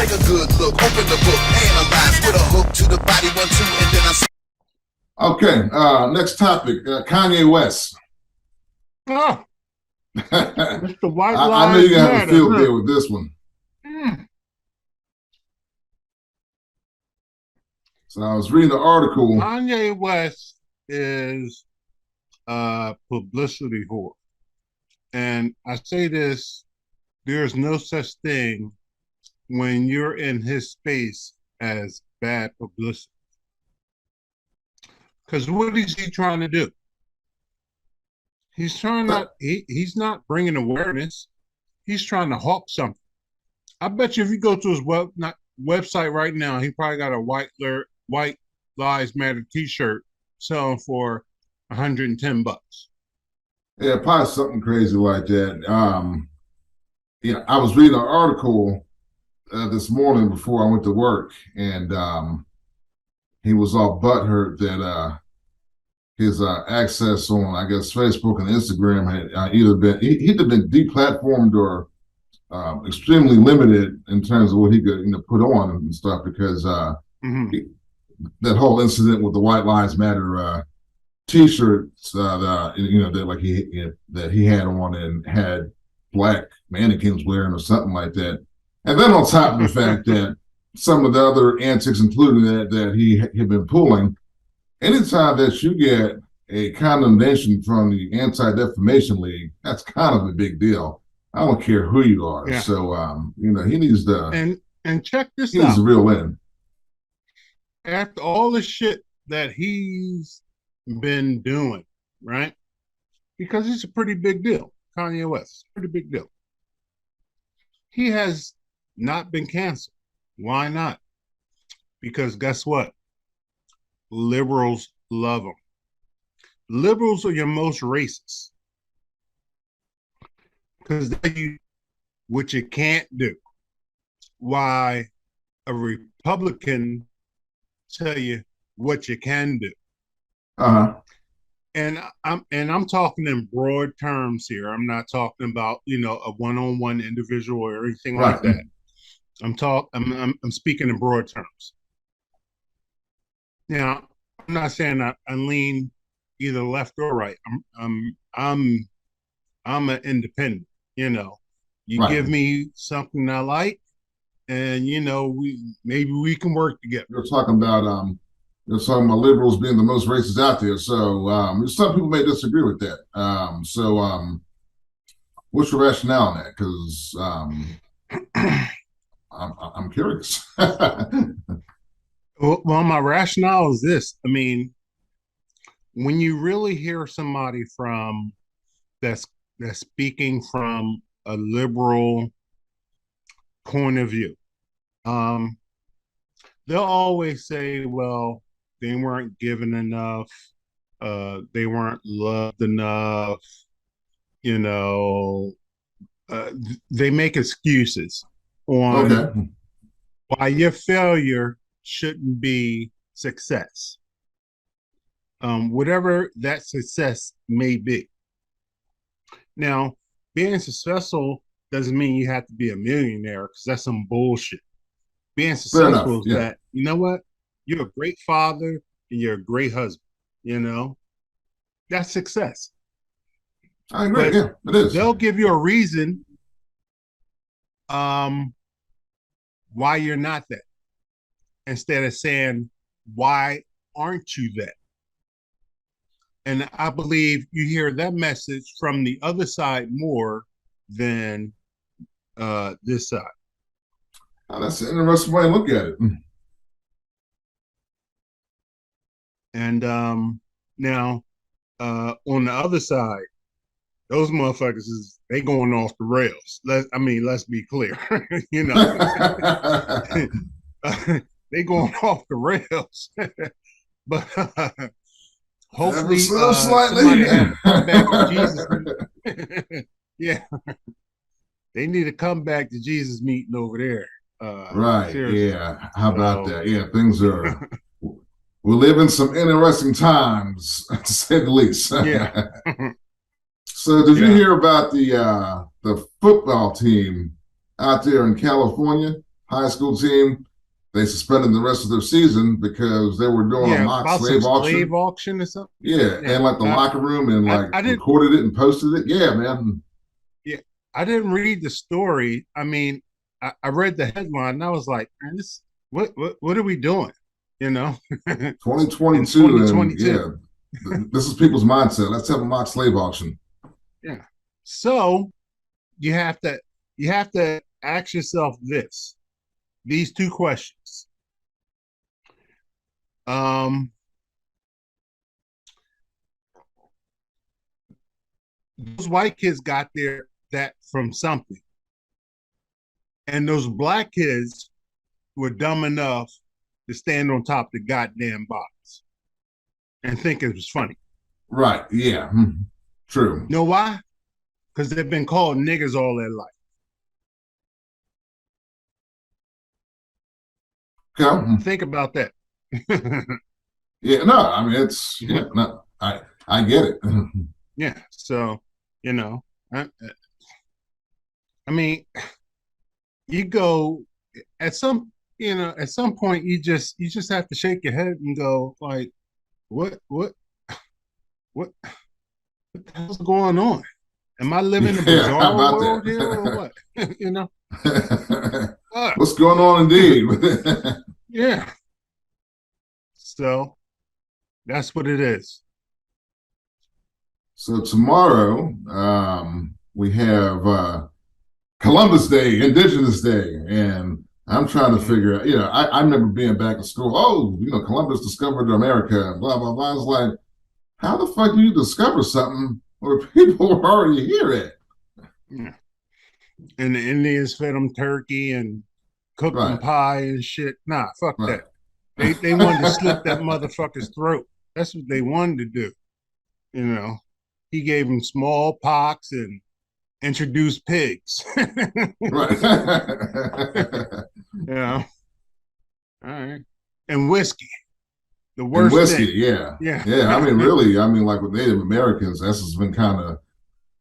Take a good look, open the book, analyze with a hook to the body, 1, 2, and then I. Okay, next topic, Kanye West. Oh, Mr. White I know Lives you're going to have a Matter. field day with this one. So I was reading the article. Kanye West is a publicity whore. And I say this, there's no such thing when you're in his space as bad publicity. Because what is he trying to do? He's trying not. He's not bringing awareness. He's trying to hawk something. I bet you if you go to his website right now, he probably got a white Lives Matter T-shirt selling for $110. Yeah, probably something crazy like that. I was reading an article this morning before I went to work, and he was all butthurt that his access on, I guess, Facebook and Instagram had either been he'd have been deplatformed or extremely limited in terms of what he could put on and stuff because that whole incident with the White Lives Matter T-shirts that he had on and had black mannequins wearing or something like that, and then on top of the fact that some of the other antics, including that he had been pulling. Anytime that you get a condemnation from the Anti-Defamation League, that's kind of a big deal. I don't care who you are. Yeah. So, he needs to. And check this out. He needs to reel in. After all the shit that he's been doing, right? Because it's a pretty big deal. Kanye West, pretty big deal. He has not been canceled. Why not? Because guess what? Liberals love them. Liberals are your most racist because they do what you can't do. Why a Republican tell you what you can do. And I'm talking in broad terms here. I'm not talking about a one-on-one individual or anything like that. I'm speaking in broad terms. Now, I'm not saying I lean either left or right. I'm an independent. You give me something I like, and we can work together. You're talking about liberals being the most racist out there. So some people may disagree with that. What's your rationale on that? Because I'm curious. Well, my rationale is this. I mean, when you really hear somebody that's speaking from a liberal point of view, they'll always say, well, they weren't given enough, they weren't loved enough, they make excuses on why your failure shouldn't be success, whatever that success may be. Now, being successful doesn't mean you have to be a millionaire, because that's some bullshit. Being successful is that, you know what? You're a great father and you're a great husband. That's success. I agree. Yeah, it is. They'll give you a reason why you're not that, instead of saying, why aren't you that? And I believe you hear that message from the other side more than this side. Oh, that's an interesting way to look at it. And now, on the other side, those motherfuckers they going off the rails. Let's be clear. They going off the rails. But hopefully somebody have come back to Jesus. Yeah. They need to come back to Jesus meeting over there. Right. Seriously. Yeah. How about that? Yeah, we're living some interesting times, to say the least. Yeah. So did you hear about the football team out there in California, high school team. They suspended the rest of their season because they were doing a mock about slave some auction. slave auction or something. Yeah, Yeah, and like the locker room and like I didn't. recorded it and posted it. Yeah, man. Yeah, I didn't read the story. I mean, I read the headline and I was like, man, this what are we doing? You know, in 2022, and 2022. yeah, this is people's mindset. Let's have a mock slave auction. Yeah. So you have to ask yourself these two questions. Those white kids got that from something, and those black kids were dumb enough to stand on top of the goddamn box and think it was funny. Right. Yeah. True. You know why? Because they've been called niggers all their life. Okay. Think about that. Yeah. No, I mean it's yeah. No, I get it. Yeah. So I mean, you go at some point you just have to shake your head and go like, what the hell's going on? Am I living in a bizarre world here or what? What's going on indeed? Yeah. So that's what it is. So tomorrow, we have Columbus Day, Indigenous Day, and I'm trying to figure out, I remember being back in school, Columbus discovered America, and blah, blah, blah. I was like, how the fuck do you discover something where people were already here at? Yeah. And the Indians fed them turkey and cooked them pie and shit. Nah, fuck that. They wanted to slit that motherfucker's throat. That's what they wanted to do. He gave them smallpox and introduced pigs. Right. All right. And whiskey. The worst and whiskey, thing. Yeah. Yeah. I mean, really, like with Native Americans, that's just been kind of,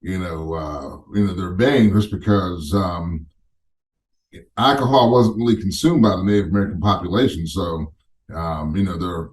their bane just because alcohol wasn't really consumed by the Native American population. So, they're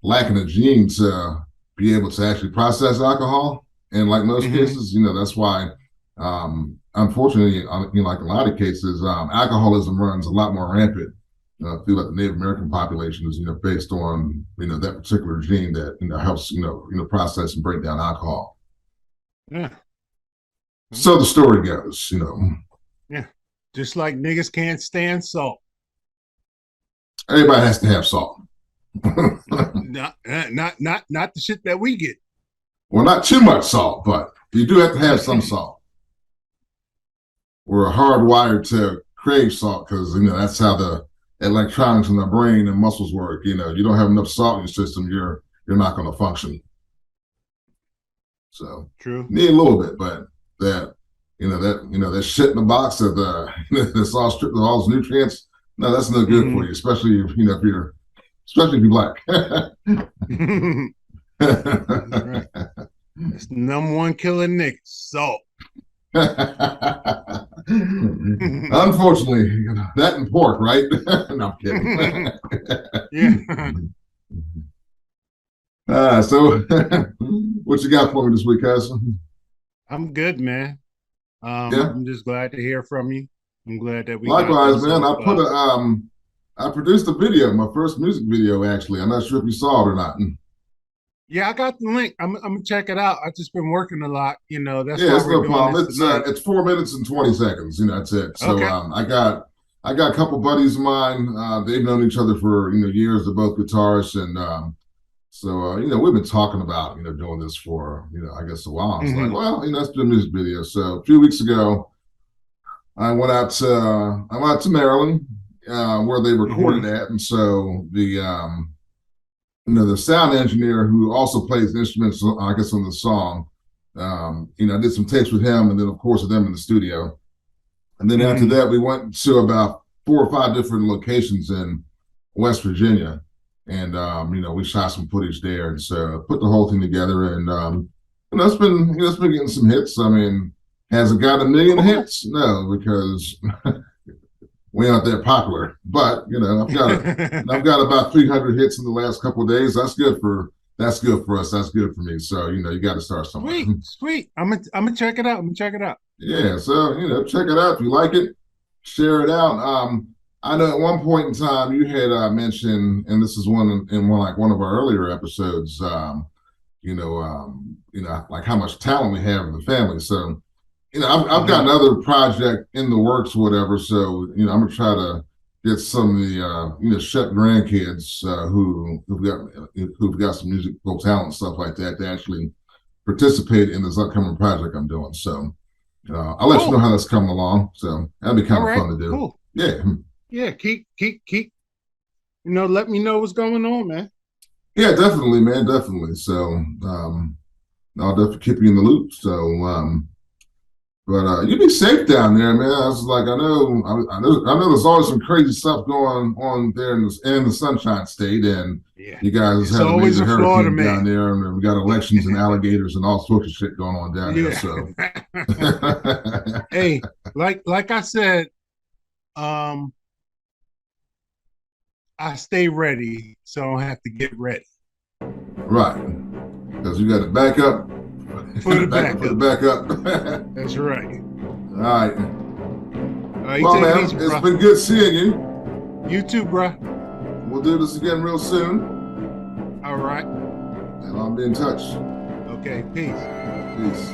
lacking a gene to be able to actually process alcohol. And like most cases, that's why, unfortunately, like a lot of cases, alcoholism runs a lot more rampant through like the Native American populations, based on, that particular gene that, helps, process and break down alcohol. Yeah. So the story goes, Yeah. Just like niggas can't stand salt. Everybody has to have salt. not the shit that we get. Well, not too much salt, but you do have to have some salt. We're hardwired to crave salt because that's how the electronics in the brain and muscles work. You don't have enough salt in your system, you're not going to function. So true. Need a little bit, but that shit in the box of that's all stripped of all those nutrients. No, that's no good for you, especially if you're black. Right. It's the number one killer niggas, salt. Unfortunately, that and pork, right? No, I'm kidding. Yeah. So what you got for me this week, cousin? I'm good, man. I'm just glad to hear from you. I'm glad that we likewise, man. I produced a video, my first music video, actually. I'm not sure if you saw it or not. Yeah, I got the link. I'm gonna check it out. I've just been working a lot, That's it's no problem. It's 4 minutes and 20 seconds. That's it. So okay. I got a couple buddies of mine. They've known each other for years. They're both guitarists, and so we've been talking about doing this for I guess a while. I was like, well, let's do a music video. So a few weeks ago, I went out to Maryland, where they recorded at, and so the sound engineer who also plays instruments, I guess, on the song, I did some takes with him, and then of course with them in the studio. And then after that, we went to about 4 or 5 different locations in West Virginia, and we shot some footage there, and so put the whole thing together, and it's been getting some hits. I mean, has it got 1 million hits? No, because we aren't that popular. But I've got about 300 hits in the last couple of days. That's good for us. That's good for me. So you got to start somewhere. Sweet. I'm gonna check it out. Yeah. So check it out if you like it. Share it out. I know at one point in time you had mentioned, and this is one of our earlier episodes. Like how much talent we have in the family. So, I've got another project in the works, or whatever. So, I'm gonna try to get some of the Shepp grandkids who've got some musical talent and stuff like that to actually participate in this upcoming project I'm doing. So, I'll let you know how that's coming along. So that'll be kind of fun to do. Cool. Yeah. Yeah. Keep. Let me know what's going on, man. Yeah, definitely, man. Definitely. So, I'll definitely keep you in the loop. So, but you be safe down there, man. I was like, I know there's always some crazy stuff going on there in the Sunshine State, and you guys had a major hurricane down there, and we got elections and alligators and all sorts of shit going on down there. So, hey, like I said, I stay ready, so I don't have to get ready. Right, because you got to back up. For the backup. That's right. All right. Well, man, easy, it's been good seeing you. You too, bro. We'll do this again real soon. All right. And I'll be in touch. Okay, peace. Peace.